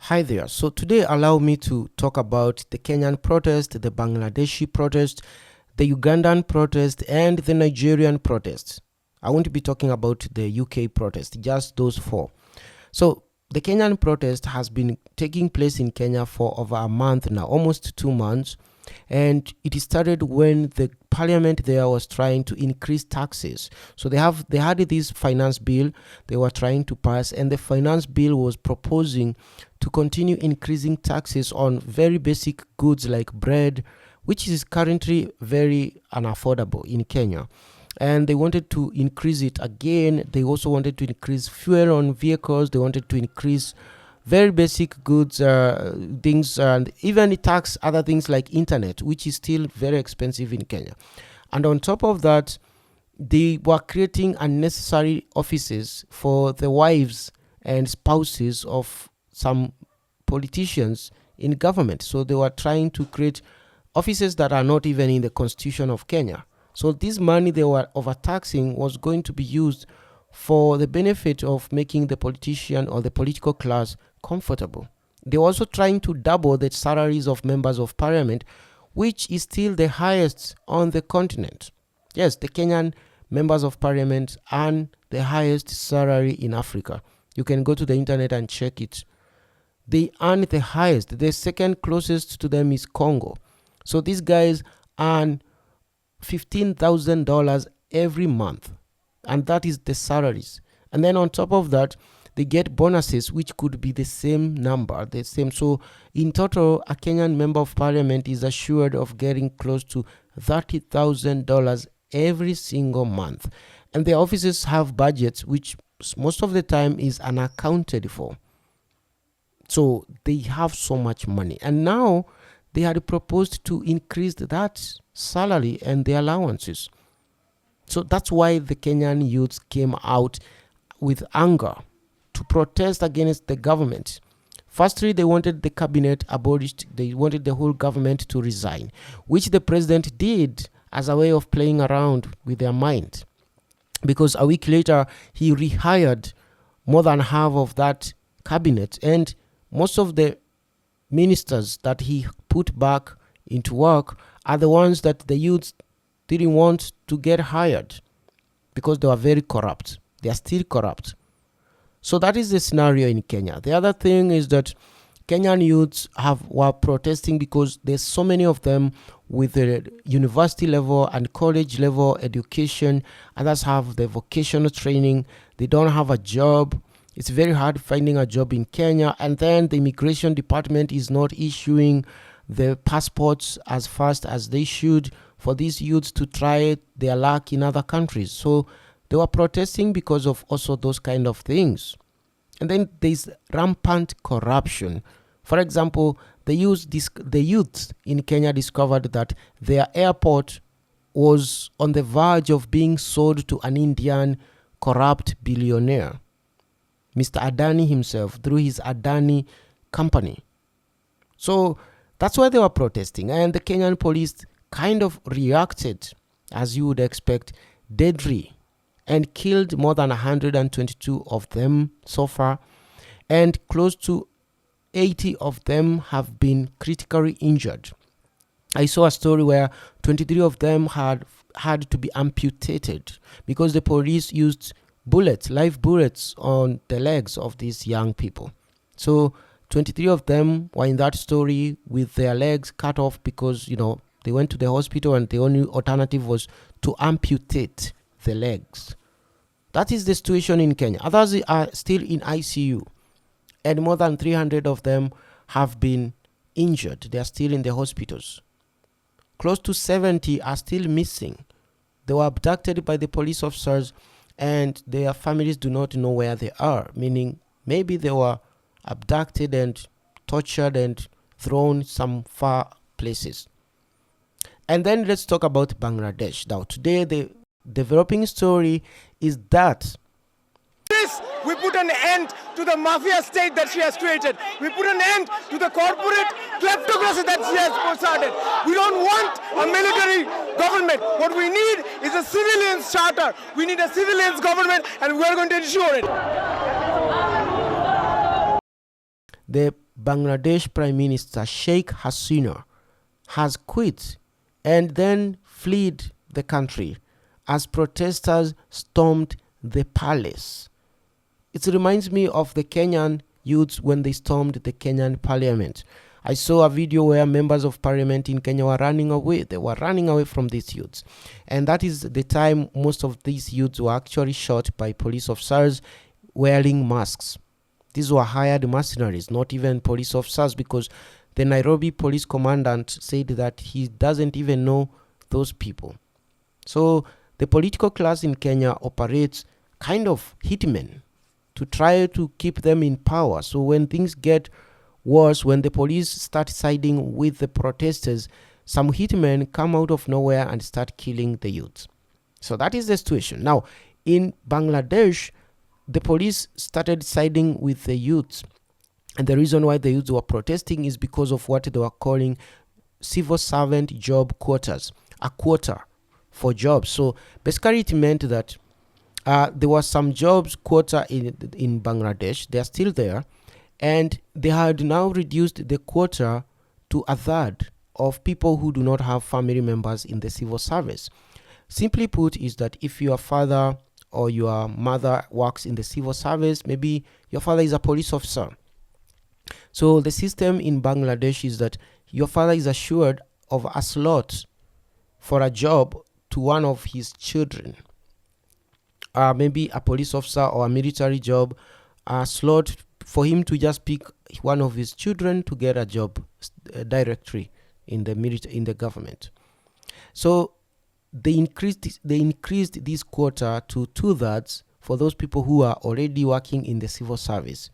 Hi there. So today allow me to talk about the Kenyan protest, the Bangladeshi protest, the Ugandan protest, and the Nigerian protest. I won't be talking about the UK protest, just those four. So the Kenyan protest has been taking place in Kenya for over a month now, almost 2 months. And it started when the parliament there was trying to increase taxes. So they had this finance bill they were trying to pass, and the finance bill was proposing to continue increasing taxes on very basic goods like bread, which is currently very unaffordable in Kenya. And they wanted to increase it again. They also wanted to increase fuel on vehicles. They wanted to increase very basic goods, things, and even tax other things like internet, which is still very expensive in Kenya. And on top of that, they were creating unnecessary offices for the wives and spouses of some politicians in government. So they were trying to create offices that are not even in the constitution of Kenya. So this money they were overtaxing was going to be used for the benefit of making the politician or the political class comfortable. They were also trying to double the salaries of members of parliament, which is still the highest on the continent. Yes, the Kenyan members of parliament earn the highest salary in Africa. You can go to the internet and check it. They earn the highest. The second closest to them is Congo. So these guys earn $15,000 every month, and that is the salaries. And then on top of that, they get bonuses, which could be the same number, the same. So in total, a Kenyan member of parliament is assured of getting close to $30,000 every single month. And their offices have budgets, which most of the time is unaccounted for. So they have so much money. And now they had proposed to increase that salary and the allowances. So that's why the Kenyan youths came out with anger to protest against the government. Firstly, they wanted the cabinet abolished. They wanted the whole government to resign, which the president did as a way of playing around with their mind. Because a week later, he rehired more than half of that cabinet, and most of the ministers that he put back into work are the ones that the youths didn't want to get hired because they were very corrupt. They are still corrupt. So that is the scenario in Kenya. The other thing is that Kenyan youths were protesting because there's so many of them with the university level and college level education. Others have the vocational training. They don't have a job. It's very hard finding a job in Kenya. And then the immigration department is not issuing the passports as fast as they should for these youths to try their luck in other countries. So they were protesting because of also those kind of things. And then there's rampant corruption. For example, the youths in Kenya discovered that their airport was on the verge of being sold to an Indian corrupt billionaire, Mr. Adani himself, through his Adani company. So that's why they were protesting. And the Kenyan police kind of reacted, as you would expect, deadly, and killed more than 122 of them so far, and close to 80 of them have been critically injured. I saw a story where 23 of them had to be amputated because the police used bullets, live bullets, on the legs of these young people. So 23 of them were in that story with their legs cut off because, they went to the hospital and the only alternative was to amputate the legs. That is the situation in Kenya. Others are still in ICU, and more than 300 of them have been injured. They are still in the hospitals. Close to 70 are still missing. They were abducted by the police officers, and their families do not know where they are, meaning maybe they were abducted and tortured and thrown some far places. And then let's talk about Bangladesh. Now, today the developing story is that we put an end to the mafia state that she has created. We put an end to the corporate kleptocracy that she has started. We don't want a military government. What we need is a civilians charter. We need a civilians government, and we're going to ensure it. The Bangladesh Prime Minister Sheikh Hasina has quit and then fled the country as protesters stormed the palace. It reminds me of the Kenyan youths when they stormed the Kenyan parliament. I saw a video where members of parliament in Kenya were running away. They were running away from these youths. And that is the time most of these youths were actually shot by police officers wearing masks. These were hired mercenaries, not even police officers, because the Nairobi police commandant said that he doesn't even know those people. So the political class in Kenya operates kind of hitmen to try to keep them in power. So when things get worse, when the police start siding with the protesters, some hitmen come out of nowhere and start killing the youths. So that is the situation. Now, in Bangladesh, the police started siding with the youths. And the reason why the youths were protesting is because of what they were calling civil servant job quotas, a quota for jobs. So basically it meant that there were some jobs quota in Bangladesh. They are still there. And they had now reduced the quota to a third of people who do not have family members in the civil service. Simply put, is that if your father or your mother works in the civil service, maybe your father is a police officer. So the system in Bangladesh is that your father is assured of a slot for a job to one of his children. Maybe a police officer or a military job, a slot for him to just pick one of his children to get a job directly in the government. So they increased this quota to 2/3 for those people who are already working in the civil service,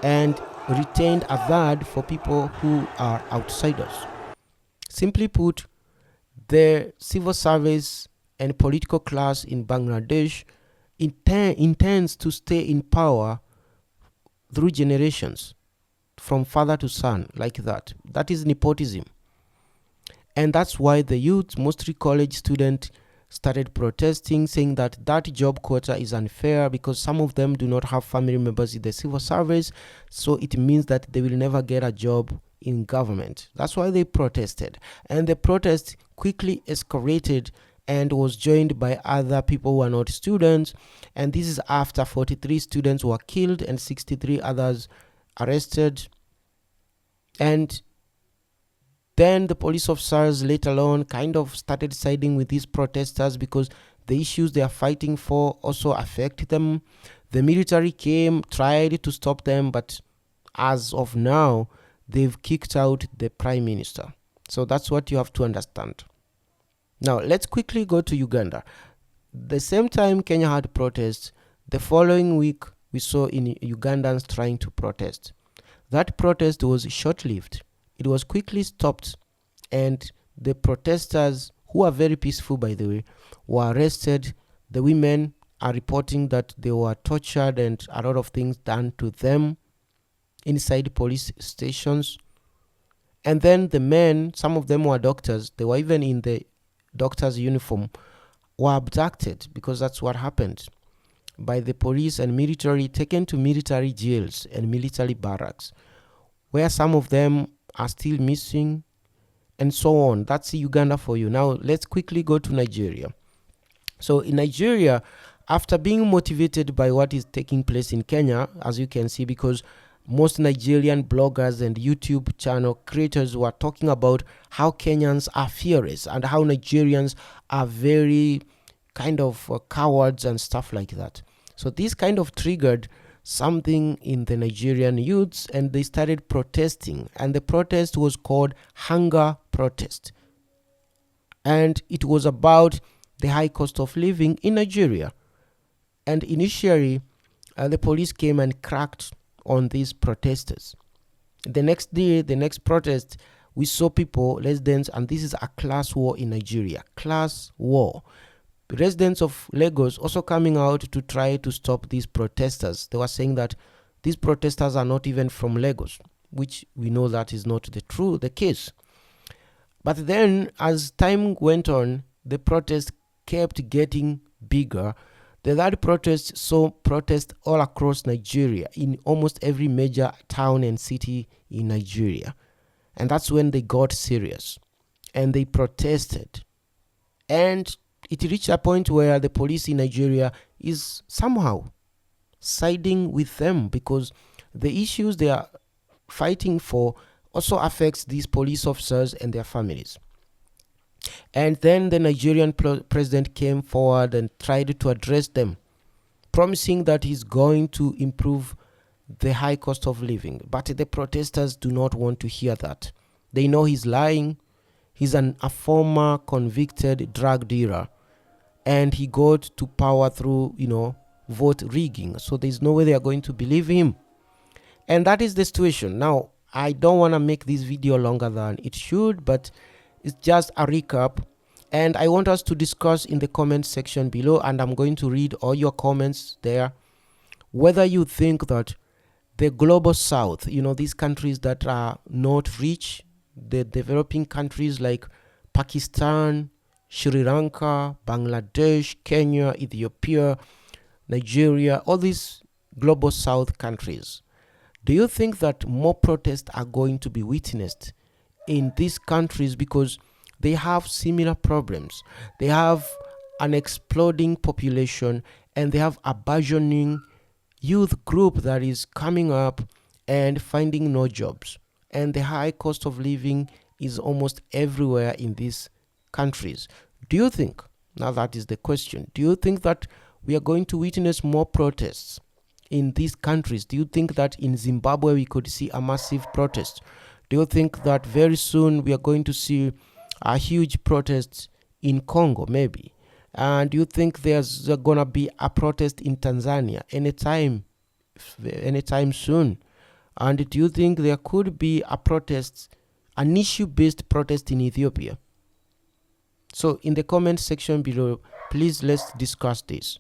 and retained a third for people who are outsiders. Simply put, the civil service and political class in Bangladesh intends to stay in power through generations, from father to son, like that. That is nepotism. And that's why the youth, mostly college students, started protesting, saying that job quota is unfair because some of them do not have family members in the civil service, so it means that they will never get a job in government. That's why they protested. And the protest quickly escalated and was joined by other people who are not students. And this is after 43 students were killed and 63 others arrested. And then the police officers later on kind of started siding with these protesters because the issues they are fighting for also affect them. The military came, tried to stop them, but as of now, they've kicked out the prime minister. So that's what you have to understand. Now, let's quickly go to Uganda. The same time Kenya had protests, the following week we saw in Ugandans trying to protest. That protest was short-lived. It was quickly stopped, and the protesters, who are very peaceful by the way, were arrested. The women are reporting that they were tortured and a lot of things done to them inside police stations. And then the men, some of them were doctors, they were even in the doctor's uniform, were abducted, because that's what happened, by the police and military, taken to military jails and military barracks, where some of them are still missing, and so on. That's Uganda for you. Now let's quickly go to Nigeria. So in Nigeria, after being motivated by what is taking place in Kenya, as you can see, because most Nigerian bloggers and YouTube channel creators were talking about how Kenyans are fearless and how Nigerians are very kind of cowards and stuff like that. So this kind of triggered something in the Nigerian youths, and they started protesting, and the protest was called hunger protest, and it was about the high cost of living in Nigeria. And initially the police came and cracked on these protesters. The next day, the next protest, we saw people, residents, and this is a class war in Nigeria, class war. Residents of Lagos also coming out to try to stop these protesters. They were saying that these protesters are not even from Lagos, which we know that is not the case. But then as time went on, the protest kept getting bigger. The third protest saw protests all across Nigeria, in almost every major town and city in Nigeria. And that's when they got serious and they protested. And it reached a point where the police in Nigeria is somehow siding with them, because the issues they are fighting for also affects these police officers and their families. And then the Nigerian president came forward and tried to address them, promising that he's going to improve the high cost of living. But the protesters do not want to hear that. They know he's lying. He's a former convicted drug dealer, and he got to power through, vote rigging. So there's no way they are going to believe him. And that is the situation. Now, I don't want to make this video longer than it should, but it's just a recap. And I want us to discuss in the comment section below, and I'm going to read all your comments there, whether you think that the global south, these countries that are not rich, the developing countries like Pakistan, Sri Lanka, Bangladesh, Kenya, Ethiopia, Nigeria, all these global south countries, do you think that more protests are going to be witnessed in these countries because they have similar problems? They have an exploding population, and they have a burgeoning youth group that is coming up and finding no jobs. And the high cost of living is almost everywhere in these countries. Do you think, now that is the question, do you think that we are going to witness more protests in these countries? Do you think that in Zimbabwe we could see a massive protest? Do you think that very soon we are going to see a huge protest in Congo, maybe? And do you think there's going to be a protest in Tanzania anytime soon? And do you think there could be a protest, an issue-based protest in Ethiopia? So in the comment section below, please let's discuss this.